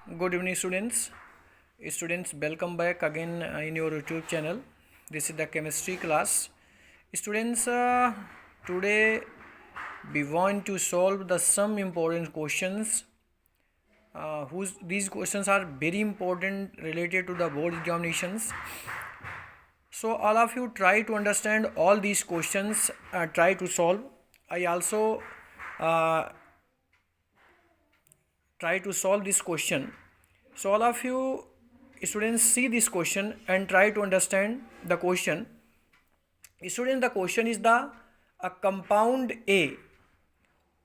Good evening, students. Students, welcome back again in your YouTube channel. This is the chemistry class. Students, today we want to solve some important questions. These questions are very important related to the board examinations. So all of you try to understand all these questions. Try to solve. I also try to solve this question. So all of you students see this question and try to understand the question. Students, the question is a compound A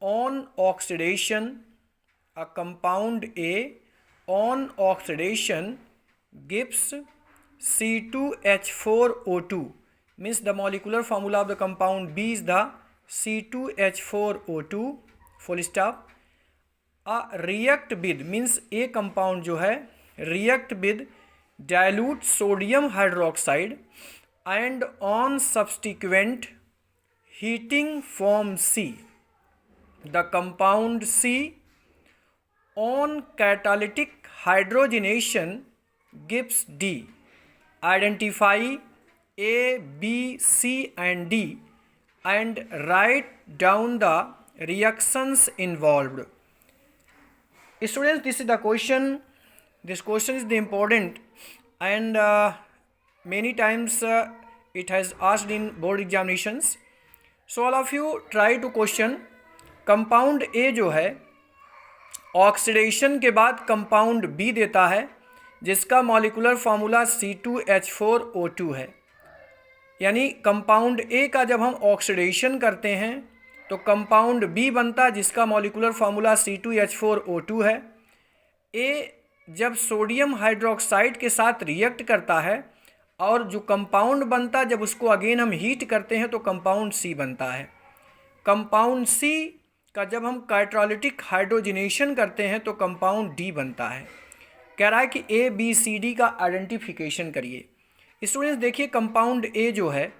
on oxidation, a compound A on oxidation gives C2H4O2, means the molecular formula of the compound B is the C2H4O2 full stop. React with means a compound जो है react with dilute sodium hydroxide and on subsequent heating form C the compound C on catalytic hydrogenation gives D. Identify A B C and D and write down the reactions involved. Students, this is the question. This question is the important and many times it has asked in board examinations. So all of you try to question. Compound A जो है oxidation के बाद compound B देता है जिसका molecular formula C2H4O2 है. यानी compound A का जब हम ऑक्सीडेशन करते हैं तो कंपाउंड बी बनता जिसका मॉलिक्यूलर फार्मूला C2H4O2 है. ए जब सोडियम हाइड्रोक्साइड के साथ रिएक्ट करता है और जो कंपाउंड बनता जब उसको अगेन हम हीट करते हैं तो कंपाउंड सी बनता है. कंपाउंड सी का जब हम कैटालिटिक हाइड्रोजनेशन करते हैं तो कंपाउंड डी बनता है. कह रहा है कि ए बी सी डी का आइडेंटिफिकेशन करिए. स्टूडेंट्स देखिए, कंपाउंड ए जो है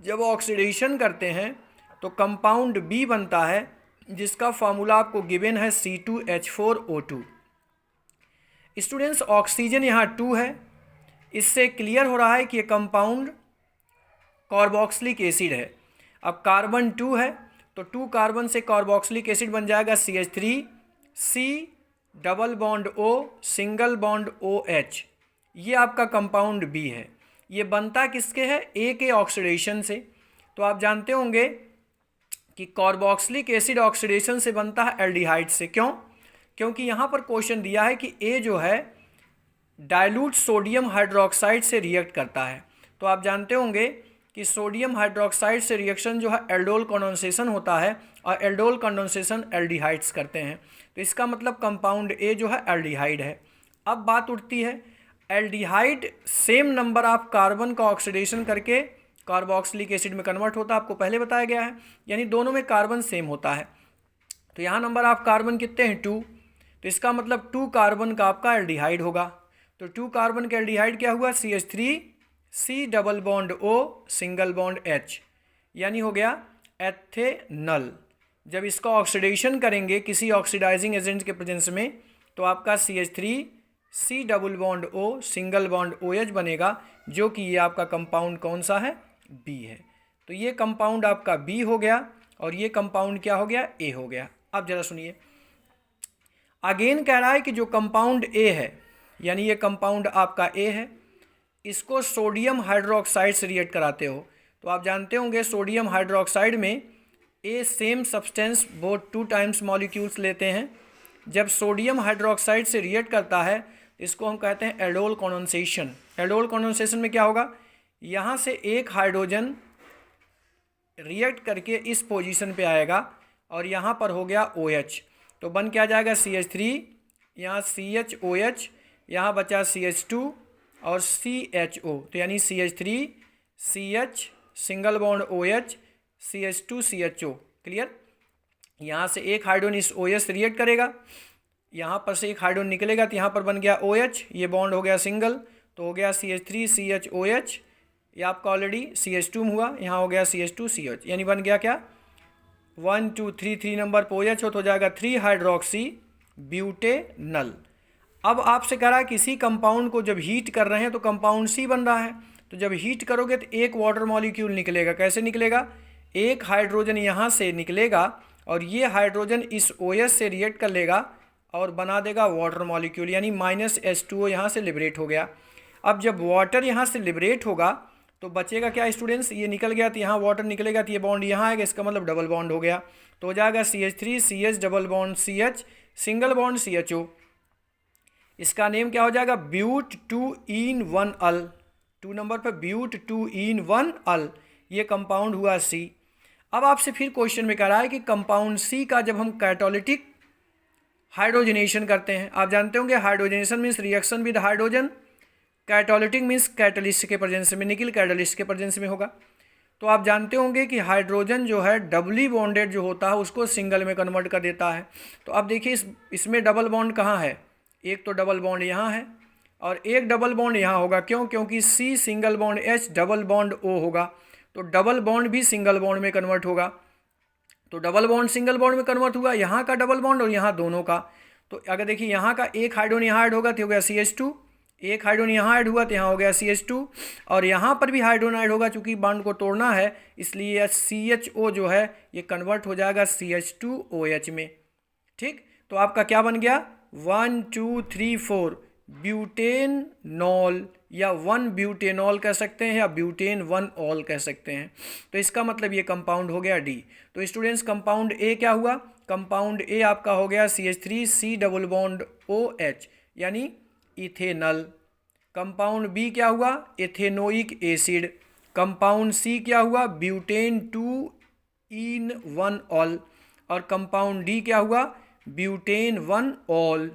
जब ऑक्सीडेशन करते हैं तो कंपाउंड बी बनता है जिसका फार्मूला आपको गिवन है C2H4O2. स्टूडेंट्स ऑक्सीजन यहाँ 2 है. इससे क्लियर हो रहा है कि ये कंपाउंड कार्बोक्सिलिक एसिड है. अब कार्बन 2 है तो 2 कार्बन से कार्बोक्सिलिक एसिड बन जाएगा CH3, C double bond O single bond OH. ये आपका कंपाउंड बी है. ये बनता किसके है? ए के ऑक्सीडेशन से. तो आप जानते होंगे कि कार्बोक्सिलिक एसिड ऑक्सीडेशन से बनता है एल्डिहाइड से. क्यों? क्योंकि यहाँ पर क्वेश्चन दिया है कि ए जो है डाइल्यूट सोडियम हाइड्रोक्साइड से रिएक्ट करता है. तो आप जानते होंगे कि सोडियम हाइड्रोक्साइड से रिएक्शन जो है एल्डोल कंडेंसेशन होता है और एल्डोल कंडेंसेशन एल्डिहाइड्स करते हैं. तो इसका मतलब कंपाउंड ए जो है एल्डिहाइड है. अब बात उठती है, aldehyde same number of carbon का ऑक्सीडेशन करके कार्बोक्सिलिक एसिड में कन्वर्ट होता है. आपको पहले बताया गया है. यानी दोनों में कार्बन सेम होता है. तो यहाँ नंबर ऑफ कार्बन कितने हैं? 2. तो इसका मतलब 2 कार्बन का आपका एल्डिहाइड होगा. तो 2 कार्बन का एल्डिहाइड क्या हुआ? CH3 C double bond O single bond H. यानी हो गया एथेनल. जब इसका ऑक्सीडेशन करेंगे किसी ऑक्सीडाइजिंग एजेंट के प्रेजेंस में तो आपका CH3 C double bond O single bond OH बनेगा, जो कि ये आपका कंपाउंड कौन सा है? बी है. तो ये कंपाउंड आपका बी हो गया और ये कंपाउंड क्या हो गया? ए हो गया. अब जरा सुनिए, अगेन कह रहा है कि जो कंपाउंड ए है यानी ये कंपाउंड आपका ए है, इसको सोडियम हाइड्रोक्साइड से रिएक्ट कराते हो. तो आप जानते होंगे सोडियम हाइड्रोक्साइड में A same substance both 2 times molecules लेते हैं. जब सोडियम हाइड्रोक्साइड से रिएक्ट करता है इसको हम कहते हैं एल्डोल कंडेंसेशन. एल्डोल कंडेंसेशन में क्या होगा? यहाँ से एक हाइड्रोजन रिएक्ट करके इस पोजीशन पे आएगा और यहाँ पर हो गया OH. तो बन क्या जाएगा? CH3, यहाँ CHOH, यहाँ बचा CH2 और CHO. तो यानी CH3 CH single bond OH CH2 CHO. Clear? यहाँ से एक हाइड्रोजन इस OH से रिएक्ट करेगा, यहाँ पर से एक हाइड्रोजन निकलेगा तो यहाँ पर बन गया OH. ये बॉन्ड हो गया सिंगल तो हो गया CH3 CHOH. ये आपका ऑलरेडी CH2 में हुआ, यहाँ हो गया CH2 CH. यानी बन गया क्या? 1 2 3 3 नंबर पर OH हो तो जाएगा 3 हाइड्रोक्सी ब्यूटेनल. अब आपसे कह रहा है किसी कंपाउंड को जब हीट कर रहे हैं तो कंपाउंड सी बन रहा है, तो जब हीट करोगे तो एक वाटर मॉलिक्यूल निकलेगा। कैसे निकलेगा? एक हाइड्रोजन यहाँ से निकलेगा और ये हाइड्रोजन इस OH से रिएक्ट कर लेगा और बना देगा वाटर मॉलिक्यूल, यानी -H2O यहाँ से लिबरेट हो गया। अब जब वाटर यहाँ से लिबरेट होगा तो बचेगा क्या स्टूडेंट्स? ये निकल गया तो यहाँ वाटर निकलेगा तो ये बॉन्ड यहाँ आएगा, इसका मतलब डबल बॉन्ड हो गया, तो हो जाएगा CH3 CH double bond CH single bond CHO। इसका नेम क्या हो जाएगा? ब्यूट 2-इन-1-अल। 2 नंबर पर ब्यूट 2-इन-1-अल, ये कंपाउंड हुआ C। अब आपसे फिर क्वेश्चन में कह रहा है कि कंपाउंड C का जब हम कैटालिटिक हाइड्रोजनेशन करते हैं, आप जानते होंगे hydrogenation means reaction with hydrogen, catalytic means catalyst के प्रेजेंस में, निकल कैटलिस्ट के प्रेजेंस में होगा। तो आप जानते होंगे कि हाइड्रोजन जो है डबली बॉन्डेड जो होता है उसको सिंगल में कन्वर्ट कर देता है। तो अब देखिए इसमें डबल बॉन्ड कहाँ है? एक तो डबल बॉन्ड यहाँ है और एक डबल बॉन्ड यहाँ होगा। क्यों? क्योंकि C single bond H double bond O होगा, तो डबल बॉन्ड भी सिंगल बॉन्ड में कन्वर्ट होगा। तो डबल बॉन्ड सिंगल बॉन्ड में कन्वर्ट हुआ, यहाँ का डबल बॉन्ड और यहाँ दोनों का। तो अगर देखिए यहाँ का एक हाइड्रोजन यहाँ ऐड होगा तो हो गया CH2, एक हाइड्रोजन यहाँ ऐड हुआ तो यहाँ हो गया CH2, और यहाँ पर भी हाइड्रोजन ऐड होगा, चूँकि बॉन्ड को तोड़ना है इसलिए CHO जो है ये कन्वर्ट हो जाएगा CH2OH में। ठीक, तो आपका क्या बन गया? 1 2 3 4 ब्यूटेनॉल, या 1 ब्यूटेनॉल कह सकते हैं या ब्यूटेन 1 ऑल कह सकते हैं। तो इसका मतलब ये कंपाउंड हो गया D। तो स्टूडेंट्स कंपाउंड A क्या हुआ? कंपाउंड A आपका हो गया CH3 C double bond OH यानी इथेनल। कंपाउंड B क्या हुआ? Ethanoic acid. कंपाउंड C क्या हुआ? ब्यूटेन 2-इन-1-ऑल। और कंपाउंड D क्या हुआ? Butane 1 all.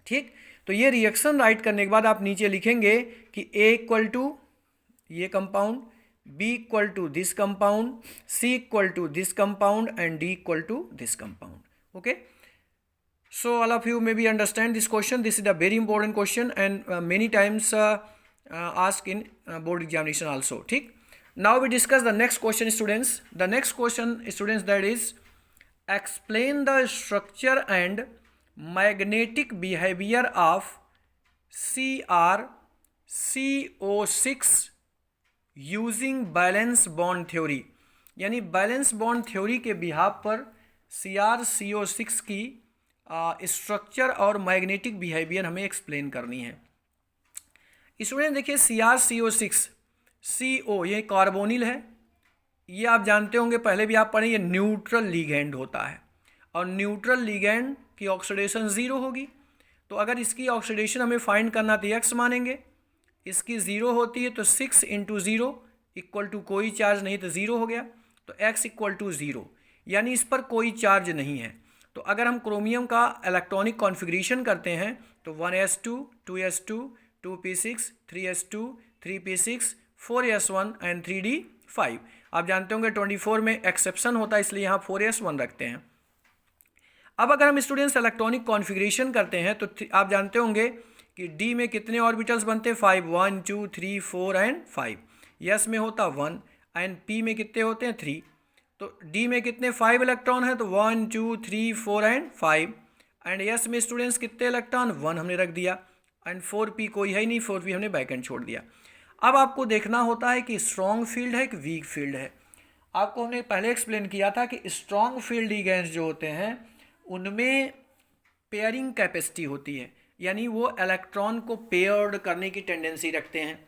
ठीक, तो ये रिएक्शन राइट करने के बाद आप नीचे लिखेंगे कि A इक्वल टू ये compound, B equal to this compound, C equal to this compound and D equal to this compound. Okay, so all of you maybe understand this question. This is a very important question and many times asked in board examination also. ठीक, now we discuss the next question students. The next question students, that is explain the structure and magnetic behavior of CrCO6 using balance bond theory. यानी balance bond theory के behalf पर CrCO6 की structure और magnetic behaviour हमें explain करनी है। Student देखिए CrCO6 CO ये कार्बोनिल है, ये आप जानते होंगे, पहले भी आप पढ़े, ये न्यूट्रल लिगेंड होता है और न्यूट्रल लिगेंड की ऑक्सीडेशन 0 होगी। तो अगर इसकी ऑक्सीडेशन हमें फाइंड करना तो x मानेंगे, इसकी 0 होती है तो 6 × 0 इक्वल टू कोई चार्ज नहीं तो 0 हो गया, तो x इक्वल टू 0, यानी इस पर कोई चार्ज नहीं है। तो अगर हम क्रोमियम का इलेक्ट्रॉनिक कॉन्फ़िगरेशन करते हैं तो 1s2 2s2 2p6 3s2 3p6 4s1 and 3d5। आप जानते होंगे 24 में एक्सेप्शन होता है इसलिए यहाँ 4s1 रखते हैं। अब अगर हम स्टूडेंट्स इलेक्ट्रॉनिक कॉन्फ़िगरेशन करते हैं तो आप जानते होंगे कि D में कितने ऑर्बिटल्स बनते हैं? 5 1 2 3 4 एंड 5। S में होता 1 एंड P में कितने होते हैं? 3। तो D में कितने 5 इलेक्ट्रॉन हैं? तो 1 2 3 4 एंड 5। एंड S में स्टूडेंट्स कितने इलेक्ट्रॉन? 1 हमने रख दिया एंड 4p कोई है ही नहीं, 4p हमने बैक एंड छोड़ दिया। अब आपको देखना होता है कि स्ट्रॉन्ग फील्ड है कि वीक फील्ड है। आपको हमने पहले एक्सप्लेन किया था कि स्ट्रॉन्ग फील्ड लिगेंड्स जो होते हैं उनमें पेयरिंग कैपेसिटी होती है, यानी वो इलेक्ट्रॉन को पेयर्ड करने की टेंडेंसी रखते हैं।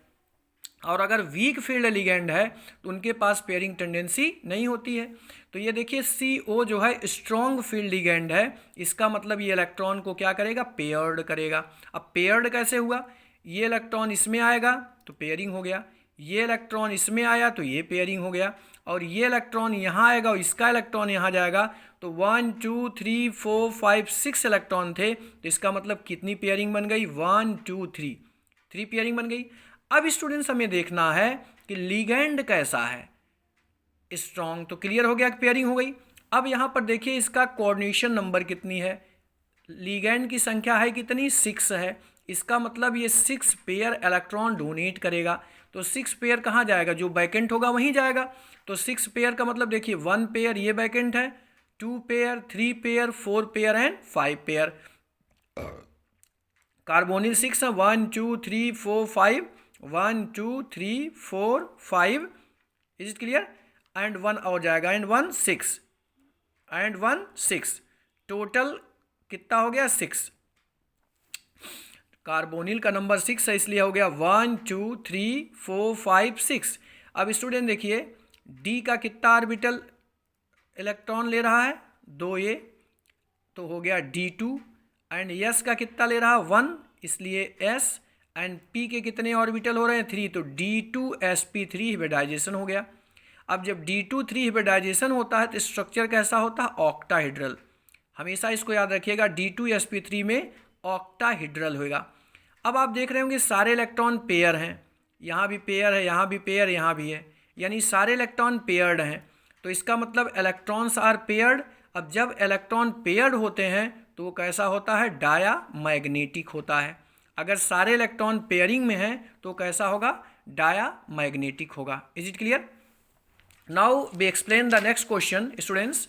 और अगर वीक फील्ड लिगेंड है तो उनके पास पेयरिंग टेंडेंसी नहीं होती है। तो ये देखिए CO जो है स्ट्रॉन्ग फील्ड लिगेंड है, इसका मतलब ये इलेक्ट्रॉन को क्या करेगा? पेयर्ड करेगा। अब पेयर्ड कैसे हुआ? ये इलेक्ट्रॉन इसमें आएगा तो पेयरिंग हो गया, ये इलेक्ट्रॉन इसमें आया तो ये पेयरिंग हो गया, और ये इलेक्ट्रॉन यहाँ आएगा और इसका इलेक्ट्रॉन यहाँ जाएगा, तो 1 2 3 4 5 6 इलेक्ट्रॉन थे, तो इसका मतलब कितनी पेयरिंग बन गई? 1 2 3 पेयरिंग बन गई। अब स्टूडेंट्स हमें देखना है कि लिगेंड कैसा है, स्ट्रॉन्ग, तो क्लियर हो गया कि पेयरिंग हो गई। अब यहाँ पर देखिए इसका कोऑर्डिनेशन नंबर कितनी है? लिगेंड की संख्या है कितनी? 6 है। इसका मतलब ये 6 पेयर इलेक्ट्रॉन डोनेट करेगा, तो 6 पेयर कहाँ जाएगा? जो वैकेंट होगा वहीं जाएगा। तो 6 पेयर का मतलब देखिए 1 पेयर ये वैकेंट है, 2 pair 3 pair 4 pair and 5 pair. Carbonyl 6 है, 1 2 3 4 5, 1 2 3 4 5, इज इट क्लियर, एंड 1 और जाएगा, एंड 1 6, एंड 1 6, टोटल कितना हो गया 6। कार्बोनिल का नंबर 6 है, इसलिए हो गया 1 2 3 4 5 6। अब स्टूडेंट देखिए डी का कितना ऑर्बिटल इलेक्ट्रॉन ले रहा है, 2 ये, तो हो गया D2, एंड एस का कितना ले रहा है 1, इसलिए एस, एंड पी के कितने ऑर्बिटल हो रहे हैं 3, तो D2sp3 हिब्रिडाइजेशन हो गया। अब जब D2 3 हिब्रिडाइजेशन होता है तो स्ट्रक्चर कैसा होता है, ऑक्टाहेड्रल। हमेशा इसको याद रखिएगा, D2sp3 में ऑक्टाहेड्रल होगा। अब आप देख रहे होंगे सारे इलेक्ट्रॉन पेयर हैं, यहाँ भी पेयर है, यहाँ भी पेयर, यहाँ भी है, यानी सारे इलेक्ट्रॉन पेयर्ड हैं, तो इसका मतलब इलेक्ट्रॉन्स आर पेयर्ड। अब जब इलेक्ट्रॉन पेयर्ड होते हैं तो वो कैसा होता है, डाया मैग्नेटिक होता है। अगर सारे इलेक्ट्रॉन पेयरिंग में हैं तो कैसा होगा, डाया मैग्नेटिक होगा। Is it clear? Now we explain the next question students.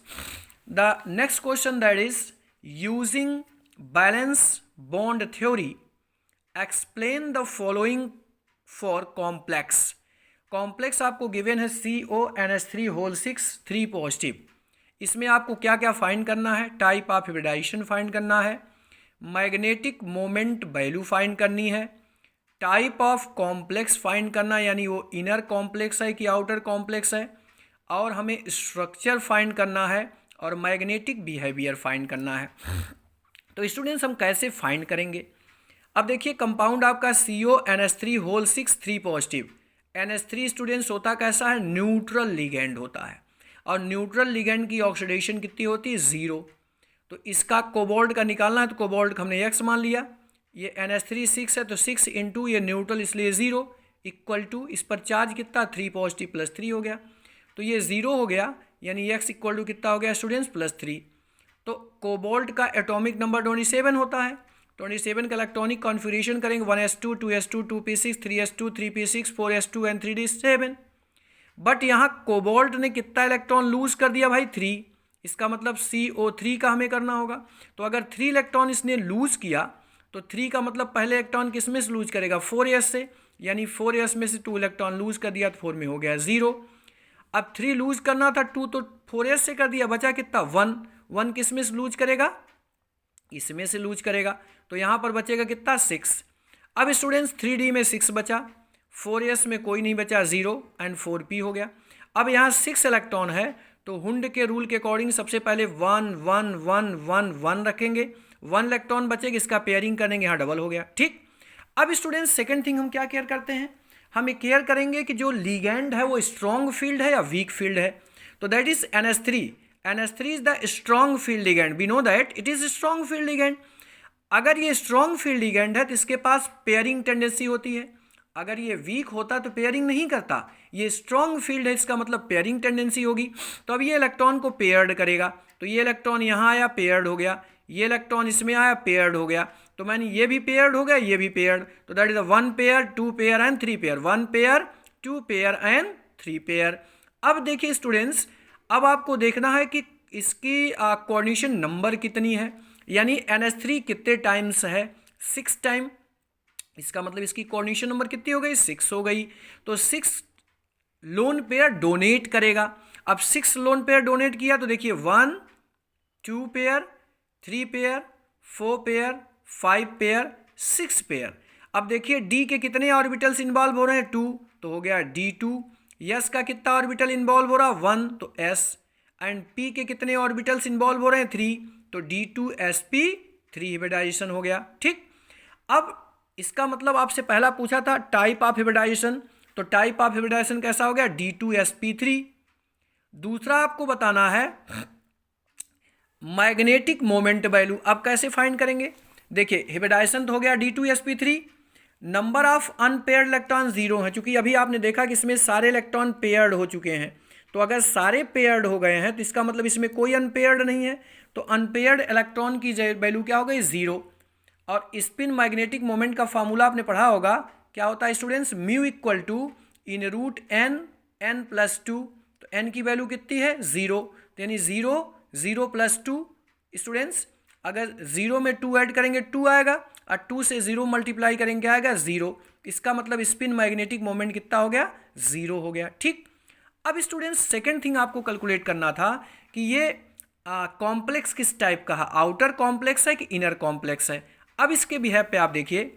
The next question that is using balance bond theory explain the following for complex. Complex आपको गिवन है CONH3 होल 6 3 पॉजिटिव। इसमें आपको क्या क्या find करना है, type of hybridisation find करना है, मैग्नेटिक मोमेंट वैल्यू फाइंड करनी है, टाइप ऑफ कॉम्प्लेक्स फाइंड करना, यानी वो इनर कॉम्प्लेक्स है कि आउटर कॉम्प्लेक्स है, और हमें स्ट्रक्चर फाइंड करना है, और मैग्नेटिक बिहेवियर फाइंड करना है। तो स्टूडेंट्स हम कैसे फाइंड करेंगे? अब देखिए कंपाउंड आपका CONH3 whole 6 3 positive. NH3 students होता कैसा है, न्यूट्रल लिगेंड होता है, और न्यूट्रल लिगेंड की ऑक्सीडेशन कितनी होती है, 0। तो इसका कोबाल्ट का निकालना है, तो कोबाल्ट का हमने X मान लिया, ये NH3 6 है तो 6 इंटू ये न्यूट्रल इसलिए 0 इक्वल टू इस पर चार्ज कितना 3 पॉजिटिव प्लस 3 हो गया, तो ये 0 हो गया, यानी X इक्वल टू कितना हो गया स्टूडेंट्स +3। तो कोबाल्ट का एटॉमिक नंबर 27 होता है, 27 का इलेक्ट्रॉनिक कॉन्फिगरेशन करेंगे 1s2 2s2 2p6 3s2 3p6 4s2 and 3d7। But यहाँ कोबाल्ट ने कितना इलेक्ट्रॉन लूज कर दिया भाई 3, इसका मतलब CO3 का हमें करना होगा। तो अगर 3 इलेक्ट्रॉन इसने लूज किया तो 3 का मतलब पहले इलेक्ट्रॉन किस में से लूज करेगा, 4s से, यानी 4s में से 2 इलेक्ट्रॉन लूज कर दिया तो 4 में हो गया 0। अब 3 लूज करना था 2, तो 4s से कर दिया, बचा कितना 1 किस में से लूज करेगा, इसमें से लूज करेगा, तो यहाँ पर बचेगा कितना 6। अब स्टूडेंट्स 3D में 6 बचा, 4s में कोई नहीं बचा 0 एंड 4p हो गया। अब यहाँ 6 इलेक्ट्रॉन है तो हुंड के रूल के अकॉर्डिंग सबसे पहले 1 1 1 1 1 रखेंगे, 1 इलेक्ट्रॉन बचेगा, इसका पेयरिंग करेंगे, यहाँ डबल हो गया, ठीक। अब स्टूडेंट्स सेकंड थिंग हम क्या केयर करते हैं, हम केयर करेंगे कि जो लिगेंड है वो स्ट्रॉन्ग फील्ड है या वीक फील्ड है, तो that is NH3 is the strong field ligand, we know that it is strong field ligand. अगर ये स्ट्रॉन्ग फील्ड लिगेंड है तो इसके पास पेयरिंग टेंडेंसी होती है, अगर ये वीक होता तो पेयरिंग नहीं करता, ये स्ट्रॉन्ग फील्ड है इसका मतलब पेयरिंग टेंडेंसी होगी। तो अब ये इलेक्ट्रॉन को पेयर्ड करेगा, तो ये इलेक्ट्रॉन यहाँ आया पेयर्ड हो गया, ये इलेक्ट्रॉन इसमें आया पेयर्ड हो गया, तो मैंने ये भी पेयर्ड हो गया, ये भी पेयर्ड, तो that is 1 pair 2 pair and 3 pair, 1 pair 2 pair and 3 pair. अब देखिए स्टूडेंट्स, अब आपको देखना है कि इसकी कोऑर्डिनेशन नंबर कितनी है, यानी NH3 कितने टाइम्स है, 6 टाइम, इसका मतलब इसकी कोऑर्डिनेशन नंबर कितनी हो गई 6 हो गई, तो 6 लोन पेयर डोनेट करेगा। अब 6 लोन पेयर डोनेट किया तो देखिए 1 2 pair 3 pair 4 pair 5 pair 6 pair. अब देखिए D के कितने ऑर्बिटल्स इन्वॉल्व हो रहे हैं 2, तो हो गया D2। S का कितना ऑर्बिटल इन्वॉल्व हो रहा है 1, तो S, एंड P के कितने ऑर्बिटल्स इन्वॉल्व हो रहे हैं 3, तो D2sp3 हिब्रिडाइजेशन हो गया, ठीक। अब इसका मतलब आपसे पहला पूछा था टाइप ऑफ हिब्रिडाइजेशन, तो टाइप ऑफ हिब्रिडाइजेशन कैसा हो गया D2sp3। दूसरा आपको बताना है मैग्नेटिक मोमेंट वैल्यू, अब कैसे फाइंड करेंगे, देखिए हिब्रिडाइजेशन तो हो गया D2sp3, number of unpaired electron 0 है, चूंकि अभी आपने देखा कि इसमें सारे इलेक्ट्रॉन पेयर्ड हो चुके हैं, तो अगर सारे पेयर्ड हो गए हैं तो इसका मतलब इसमें कोई अनपेयर्ड नहीं है, तो अनपेयर्ड इलेक्ट्रॉन की वैल्यू क्या हो गई 0। और स्पिन मैग्नेटिक मोमेंट का फार्मूला आपने पढ़ा होगा, क्या होता है students, mu equal to n+2, तो n की वैल्यू कितनी है 0, तो यानी 0 0 + 2 स्टूडेंट्स, अगर 0 में 2 ऐड करेंगे 2 आएगा, और 2 से 0 मल्टीप्लाई करेंगे क्या आएगा 0। इसका मतलब स्पिन मैग्नेटिक मोमेंट कितना हो गया 0 हो गया। ठीक, अब स्टूडेंट्स सेकेंड थिंग आपको कैलकुलेट करना था कि ये कॉम्प्लेक्स किस टाइप का है, आउटर कॉम्प्लेक्स है कि इनर कॉम्प्लेक्स है। अब इसके बिहेव पे आप देखिए,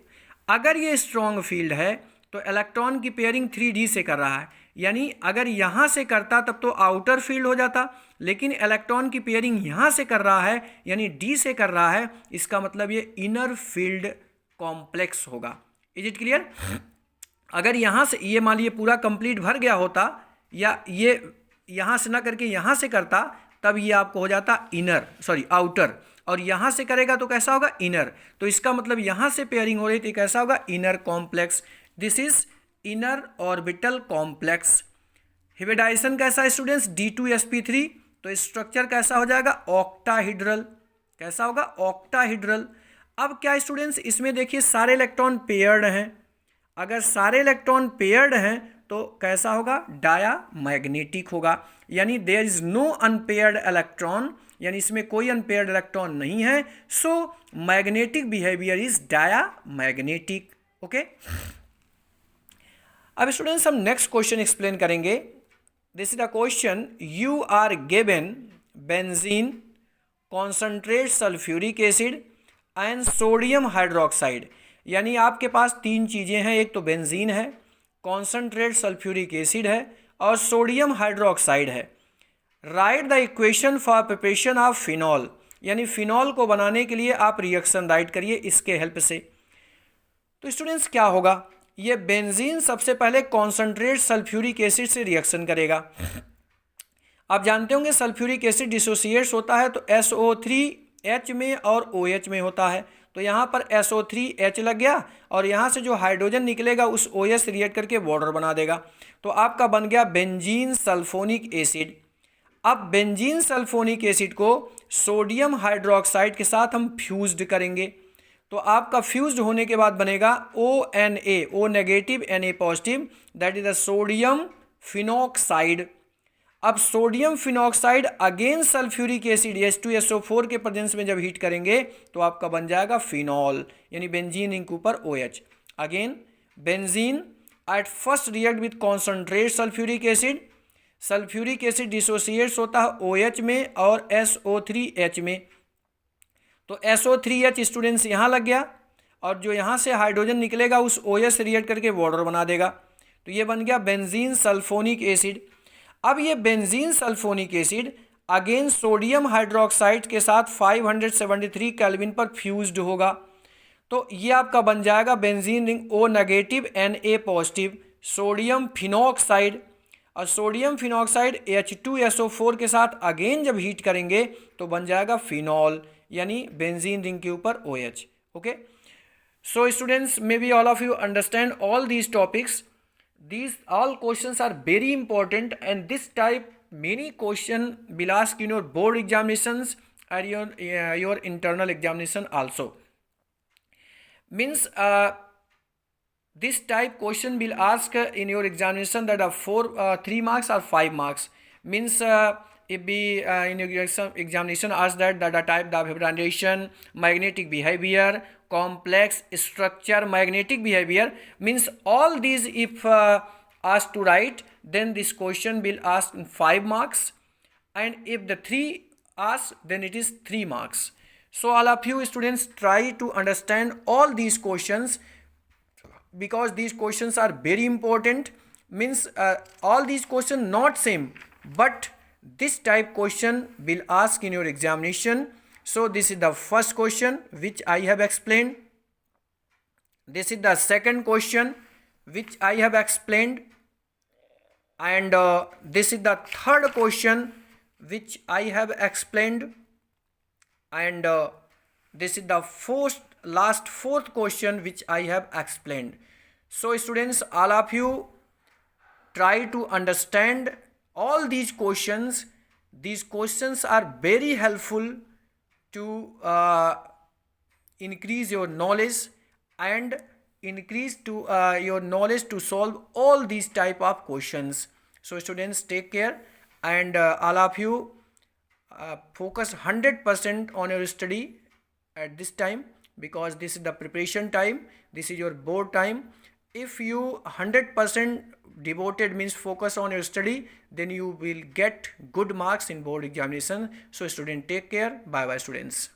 अगर ये स्ट्रॉन्ग फील्ड है तो इलेक्ट्रॉन की पेयरिंग 3D से कर रहा है, यानी अगर यहाँ से करता तब तो आउटर फील्ड हो जाता, लेकिन इलेक्ट्रॉन की पेयरिंग यहाँ से कर रहा है यानी D से कर रहा है, इसका मतलब ये इनर फील्ड कॉम्प्लेक्स होगा। Is it clear? अगर यहाँ से ये मान लीजिए पूरा कंप्लीट भर गया होता, या ये यहाँ से ना करके यहाँ से करता, तब ये आपको हो जाता आउटर, और यहाँ से करेगा तो कैसा होगा इनर। तो इसका मतलब यहाँ से पेयरिंग हो रही थी, कैसा होगा inner complex. This is inner orbital complex. Hybridisation कैसा है स्टूडेंट्स, D2sp3, तो स्ट्रक्चर कैसा हो जाएगा ऑक्टाहिड्रल। कैसा होगा ऑक्टाहिड्रल। अब क्या स्टूडेंट्स, इसमें देखिए सारे इलेक्ट्रॉन पेयर्ड हैं, अगर सारे इलेक्ट्रॉन पेयर्ड हैं तो कैसा होगा डायामैग्नेटिक होगा, यानी there is no unpaired electron, यानी इसमें कोई अनपेयर्ड इलेक्ट्रॉन नहीं है, so magnetic behaviour is diamagnetic. Okay, अब स्टूडेंट्स हम नेक्स्ट क्वेश्चन एक्सप्लेन करेंगे। This is the question, you are given benzene, concentrate sulphuric acid and sodium hydroxide, यानी आपके पास तीन चीज़ें हैं, एक तो बेंजीन है, कॉन्सनट्रेट सल्फ्यूरिक एसिड है और सोडियम हाइड्रोक्साइड है। Right the equation for preparation of phenol, यानी फिनॉल को बनाने के लिए आप रिएक्शन राइट करिए इसके हेल्प से। तो स्टूडेंट्स क्या होगा, ये बेंजीन सबसे पहले कॉन्सनट्रेट सल्फ्यूरिक एसिड से रिएक्शन करेगा। आप जानते होंगे सल्फ्यूरिक एसिड डिसोसिएट्स होता है तो SO3H में और OH में होता है, तो यहाँ पर SO3H लग गया और यहाँ से जो हाइड्रोजन निकलेगा उस OH रिएक्ट करके वाटर बना देगा, तो आपका बन गया बेंजीन सल्फोनिक एसिड। अब बेंजीन सल्फोनिक एसिड को सोडियम हाइड्रोक्साइड के साथ हम फ्यूज्ड करेंगे, तो आपका फ्यूज्ड होने के बाद बनेगा ONA, O negative Na positive, that is the sodium phenoxide. अब sodium phenoxide again sulphuric acid H2SO4 के प्रेजेंस में जब हीट करेंगे तो आपका बन जाएगा फिनॉल, यानी बेंजीन इंक ऊपर OH। Again benzene at first react with concentrate sulphuric acid, sulphuric acid dissociates होता है OH में और SO3H में, तो SO3H स्टूडेंट्स यहाँ लग गया और जो यहाँ से हाइड्रोजन निकलेगा उस OH से रिएक्ट करके वाटर बना देगा, तो ये बन गया बेंजीन सल्फोनिक एसिड। अब ये benzene sulphonic acid again sodium hydroxide के साथ 573 केल्विन पर फ्यूज्ड होगा, तो ये आपका बन जाएगा benzene ring O negative Na positive sodium phenoxide, और सोडियम फिनॉक्साइड H2SO4 के साथ अगेन जब हीट करेंगे तो बन जाएगा फिनॉल, यानी बेंजीन रिंग के ऊपर OH। Okay, so students may be all of you understand all these topics. These all questions are very important, and this type many question will ask in your board examinations and your internal examination also. Means this type question will ask in your examination that are 3 marks or 5 marks. Means if we in your examination ask that the type, the hybridization, magnetic behavior, complex structure, magnetic behavior, means all these if asked to write, then this question will ask in 5 marks, and if the 3 asked, then it is 3 marks. So all of you students try to understand all these questions, because these questions are very important. Means all these questions not same, but this type question will ask in your examination. So this is the first question which I have explained. This is the second question which I have explained, and this is the third question which I have explained, and this is the fourth question which I have explained. So students, all of you try to understand all these questions. These questions are very helpful to increase your knowledge and increase to your knowledge to solve all these type of questions. So students, take care, and all of you focus 100% on your study at this time, because this is the preparation time, this is your board time. If you 100% devoted, means focus on your study, then you will get good marks in board examination. So student, take care. Bye bye students.